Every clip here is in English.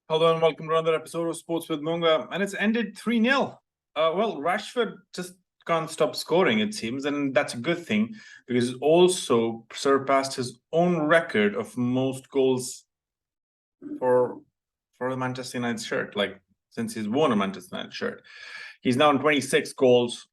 Hello and welcome to another episode of Sports with Monga, and it's ended 3-0. Well, Rashford just can't stop scoring, it seems, and that's a good thing because it also surpassed his own record of most goals for the Manchester United shirt, like since he's worn a Manchester United shirt. He's now on 26 goals,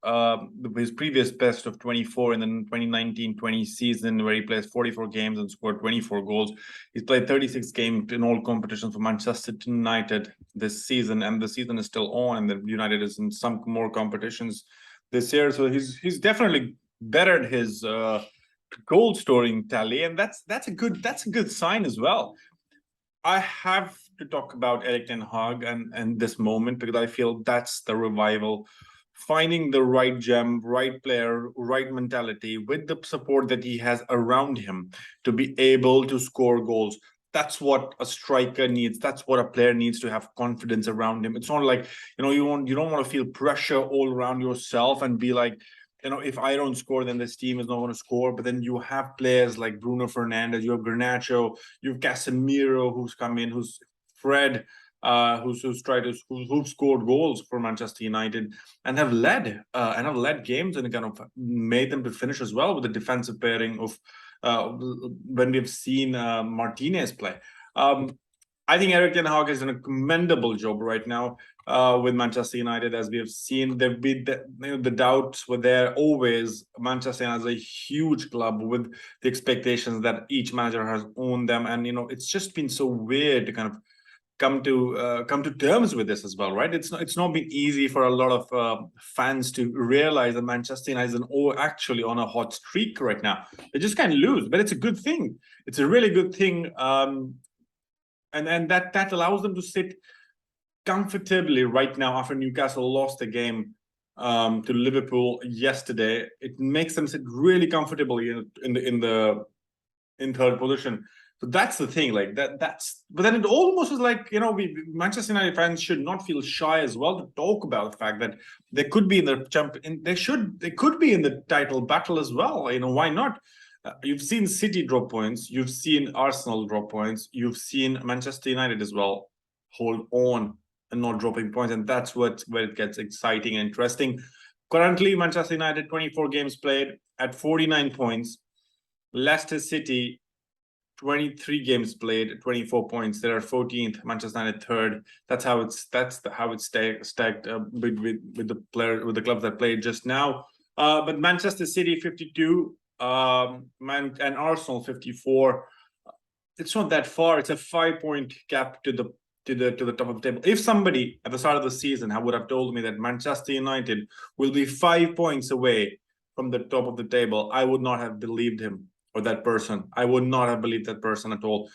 his previous best of 24 in the 2019-20 season, where he plays 44 games and scored 24 goals. He's played 36 games in all competitions for Manchester United this season, and the season is still on, and the United is in some more competitions this year. So he's definitely bettered his goal scoring tally, and that's a good sign as well. I have to talk about Erik ten Hag and this moment because I feel that's the revival. Finding the right gem, right player, right mentality with the support that he has around him to be able to score goals. That's what a striker needs. That's what a player needs to have confidence around him. It's not like, you don't want to feel pressure all around yourself and be like, if I don't score, then this team is not going to score. But then you have players like Bruno Fernandes, you have Iheanacho, you have Casemiro, who's come in, who's Fred, who's scored goals for Manchester United and have led games and kind of made them to finish as well with the defensive pairing of when we've seen Martinez play. I think Erik ten Hag has done a commendable job right now with Manchester United. As we have seen, there've been the doubts were there always. Manchester United is a huge club with the expectations that each manager has owned them, and it's just been so weird to kind of come to terms with this as well, right? It's not been easy for a lot of fans to realize that Manchester United is actually on a hot streak right now. They just can't lose, but it's a good thing. It's a really good thing. And that allows them to sit comfortably right now after Newcastle lost the game to Liverpool yesterday. It makes them sit really comfortably in third position. So that's the thing. Like that's. But then it almost is like Manchester United fans should not feel shy as well to talk about the fact that they could be in the they could be in the title battle as well. Why not? You've seen City drop points. You've seen Arsenal drop points. You've seen Manchester United as well hold on and not dropping points. And that's where it gets exciting and interesting. Currently, Manchester United, 24 games played at 49 points. Leicester City, 23 games played, 24 points. They are 14th. Manchester United third. That's how it's stacked with the clubs that played just now. But Manchester City 52. And Arsenal 54. It's not that far. It's a 5-point gap to the top of the table. If somebody at the start of the season would have told me that Manchester United will be 5 points away from the top of the table, I would not have believed him or that person. I would not have believed that person at all.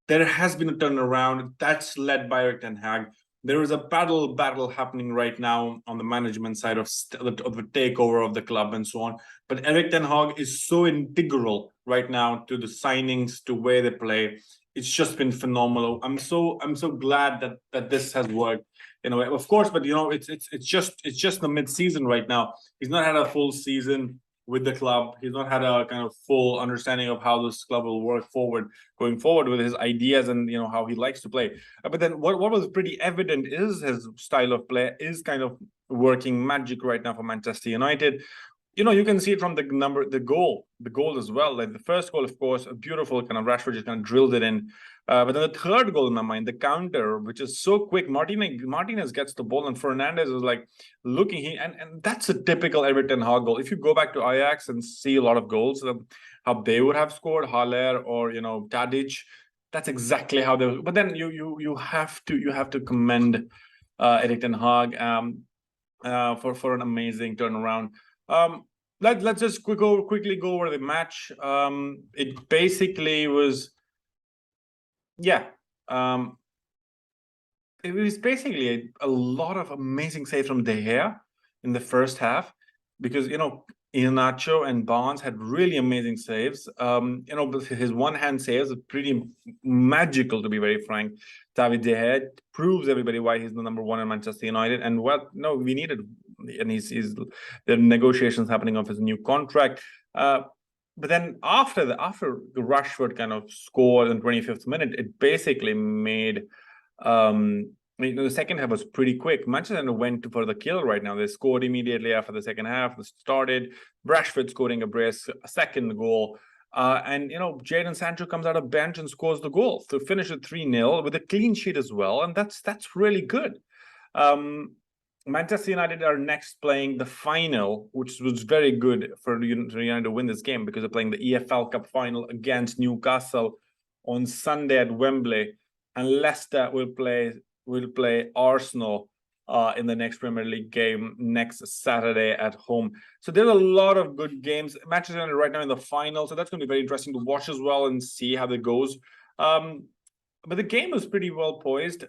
There has been a turnaround that's led by Erik ten Hag. There is a battle happening right now on the management side of the takeover of the club and so on. But Erik ten Hag is so integral right now to the signings, to where they play. It's just been phenomenal. I'm so glad that this has worked. Of course, but it's just the mid-season right now. He's not had a full season with the club. He's not had a kind of full understanding of how this club will work going forward with his ideas and how he likes to play. But then what was pretty evident is his style of play is kind of working magic right now for Manchester United. You can see it from the goal as well. Like the first goal, of course, a beautiful kind of Rashford just kind of drilled it in. But then the third goal in my mind, the counter, which is so quick. Martinez gets the ball and Fernandes is like looking. And that's a typical Erik ten Hag goal. If you go back to Ajax and see a lot of goals, how they would have scored, Haller or Tadic, that's exactly how they. But then you have to commend Erik ten Hag for an amazing turnaround. Let's just quickly go over the match. It basically was, it was basically a lot of amazing saves from De Gea in the first half, because Iheanacho and Barnes had really amazing saves. His one-hand saves are pretty magical, to be very frank. David De Gea proves everybody why he's the number one in Manchester United. And we needed, and he's the negotiations happening of his new contract. But then after Rashford kind of scored in the 25th minute, it basically made The second half was pretty quick. Manchester United went for the kill right now. They scored immediately after the second half. They started. Rashford scoring a second goal. And Jadon Sancho comes out of bench and scores the goal to finish it 3-0 with a clean sheet as well. And that's really good. Manchester United are next playing the final, which was very good for United to win this game because they're playing the EFL Cup final against Newcastle on Sunday at Wembley, and Leicester will play Arsenal in the next Premier League game next Saturday at home. So there's a lot of good games. Manchester United right now in the final, so that's going to be very interesting to watch as well and see how that goes. But the game was pretty well poised.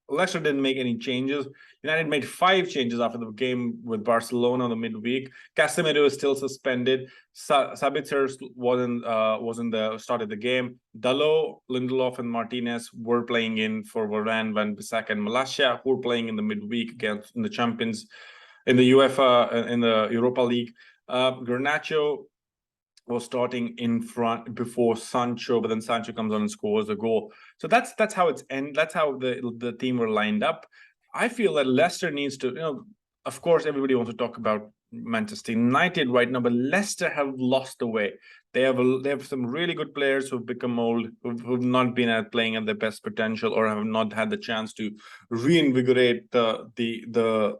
Leicester didn't make any changes. United made 5 changes after the game with Barcelona on the midweek. Casemiro is still suspended. Sabitzer wasn't started the game. Dalot, Lindelof, and Martinez were playing in for Varane, Van Bissaka, and Malacia, who were playing in the midweek against in the champions, in the UEFA, in the Europa League. Iheanacho was starting in front before Sancho, but then Sancho comes on and scores a goal. So that's how it's end. That's how the team were lined up. I feel that Leicester needs to, of course, everybody wants to talk about Manchester United right now, but Leicester have lost the way. They have some really good players who've become old, who've not been playing at their best potential, or have not had the chance to reinvigorate the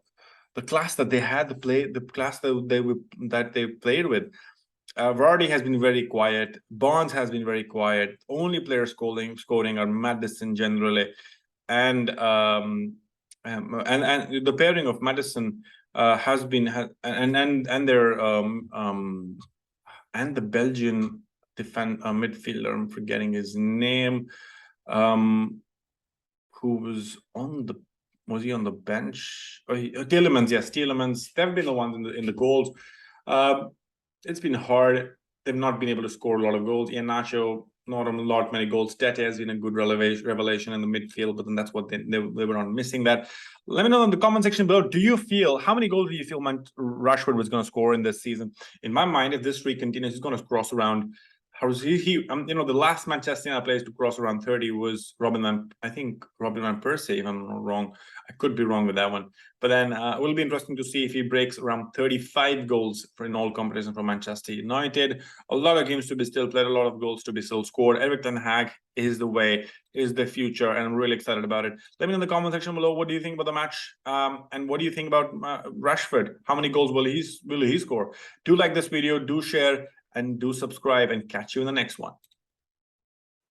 class that they had to play, the class that they played with. Vardy has been very quiet. Barnes has been very quiet. Only players scoring are Maddison generally, and the pairing of Maddison has been and their and the Belgian midfielder, I'm forgetting his name, who was he on the bench? Tielemans, yes, Tielemans. They've been the ones in the goals. It's been hard. They've not been able to score a lot of goals. Iheanacho, not many goals. Tete has been a good revelation in the midfield, but then that's what they were not missing that. Let me know in the comment section below. How many goals do you feel Rashford was going to score in this season? In my mind, if this streak continues, he's going to cross around. The last Manchester United players to cross around 30 was Robin van Persie, if I'm not wrong. I could be wrong with that one. But then it will be interesting to see if he breaks around 35 goals in all competitions for Manchester United. A lot of games to be still played, a lot of goals to be still scored. Erik ten Hag is the way, is the future, and I'm really excited about it. Let me know in the comment section below, what do you think about the match? And what do you think about Rashford? How many goals will he score? Do like this video, do share, and do subscribe, and catch you in the next one.